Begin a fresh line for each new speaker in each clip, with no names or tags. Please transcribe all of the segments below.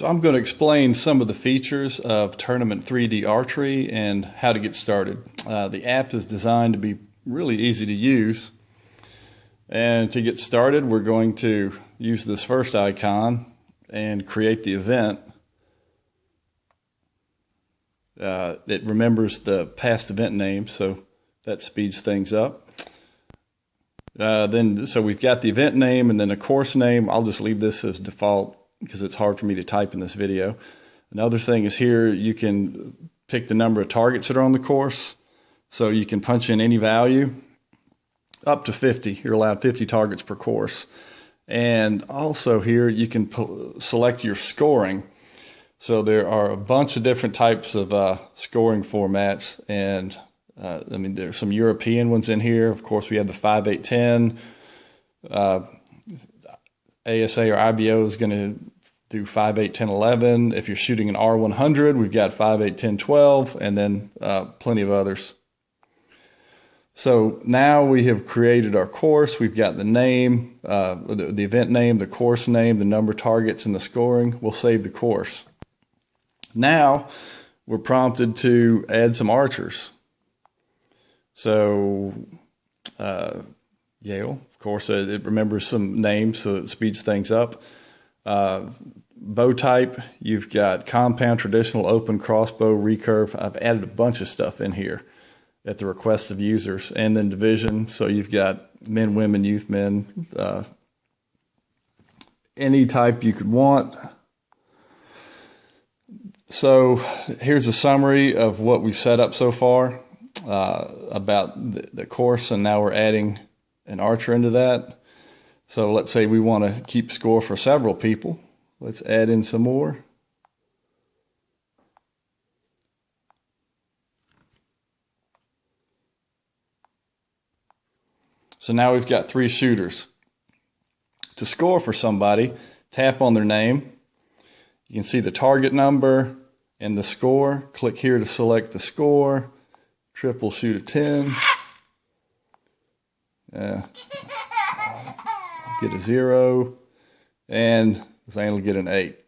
So I'm going to explain some of the features of Tournament 3D Archery and how to get started. The app is designed to be really easy to use. And to get started, we're going to use this first icon and create the event. It remembers the past event name, so that speeds things up. So we've got the event name and then a course name. I'll just leave this as default because it's hard for me to type in this video. Another thing is here you can pick the number of targets that are on the course. So you can punch in any value up to 50. You're allowed 50 targets per course. And also here you can select your scoring. So there are a bunch of different types of scoring formats, and I mean there's some European ones in here. Of course we have the 5, 8, 10. ASA or IBO is going to do 5, 8, 10, 11. If you're shooting an R100, we've got 5, 8, 10, 12, and then plenty of others. So now we have created our course. We've got the name, the event name, the course name, the number of targets, and the scoring. We'll save the course. Now we're prompted to add some archers. So Yale, of course, it remembers some names, so it speeds things up. Bow type, you've got compound, traditional, open, crossbow, recurve. I've added a bunch of stuff in here at the request of users. And then division, so you've got men, women, youth, men, any type you could want. So here's a summary of what we've set up so far about the course, and now we're adding an archer into that. So let's say we want to keep score for several people. Let's add in some more. So now we've got 3 shooters. To score for somebody, tap on their name. You can see the target number and the score. Click here to select the score. Triple shoot a 10. I'll get a 0. And Zane will get an 8.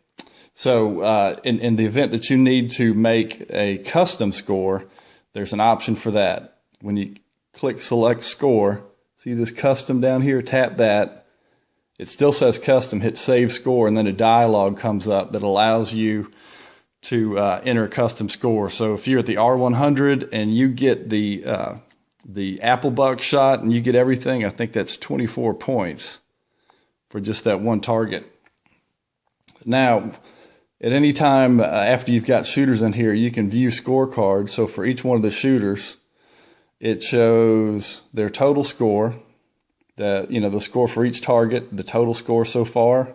So in the event that you need to make a custom score, there's an option for that. When you click select score, see this custom down here, tap that. It still says custom, hit save score, and then a dialog comes up that allows you to enter a custom score. So if you're at the R100 and you get the apple buck shot and you get everything, I think that's 24 points for just that one target. Now, at any time after you've got shooters in here, you can view scorecards. So for each one of the shooters, it shows their total score, the score for each target, the total score so far.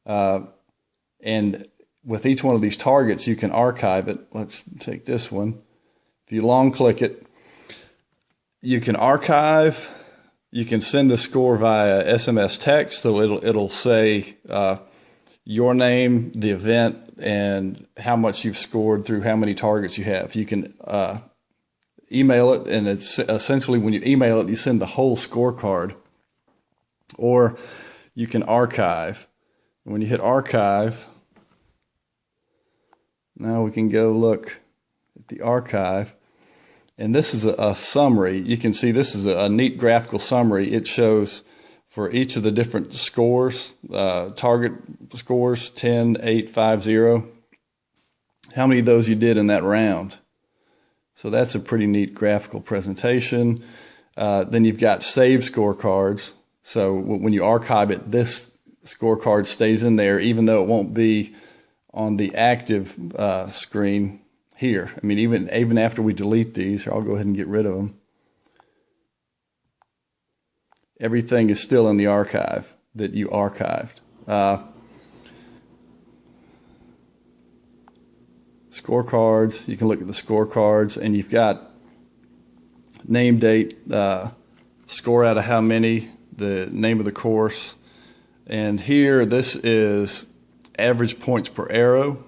And with each one of these targets, you can archive it. Let's take this one. If you long click it, you can archive. You can send the score via SMS text, so it'll say your name, the event, and how much you've scored through how many targets you have. You can email it, and it's essentially when you email it, you send the whole scorecard. Or you can archive. When you hit archive, now we can go look at the archive. And this is a summary. You can see this is a neat graphical summary. It shows for each of the different scores, target scores, 10, 8, 5, 0, how many of those you did in that round. So that's a pretty neat graphical presentation. Then you've got save scorecards. So when you archive it, this scorecard stays in there, even though it won't be on the active screen here. I mean, even after we delete these, I'll go ahead and get rid of them. Everything is still in the archive that you archived. Scorecards, you can look at the scorecards, and you've got name, date, score out of how many, the name of the course. And here, this is average points per arrow.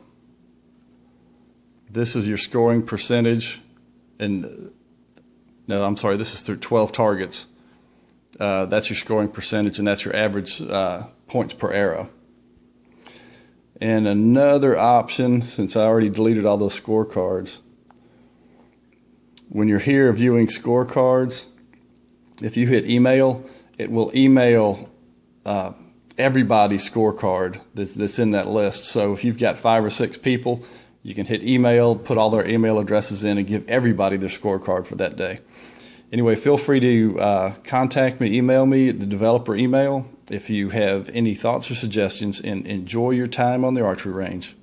This is your scoring percentage. And no, I'm sorry, this is through 12 targets. That's your scoring percentage, and that's your average points per arrow. And another option, since I already deleted all those scorecards, when you're here viewing scorecards, if you hit email, it will email everybody's scorecard that's in that list. So if you've got 5 or 6 people, you can hit email, put all their email addresses in, and give everybody their scorecard for that day. Anyway, feel free to contact me, email me at the developer email if you have any thoughts or suggestions, and enjoy your time on the archery range.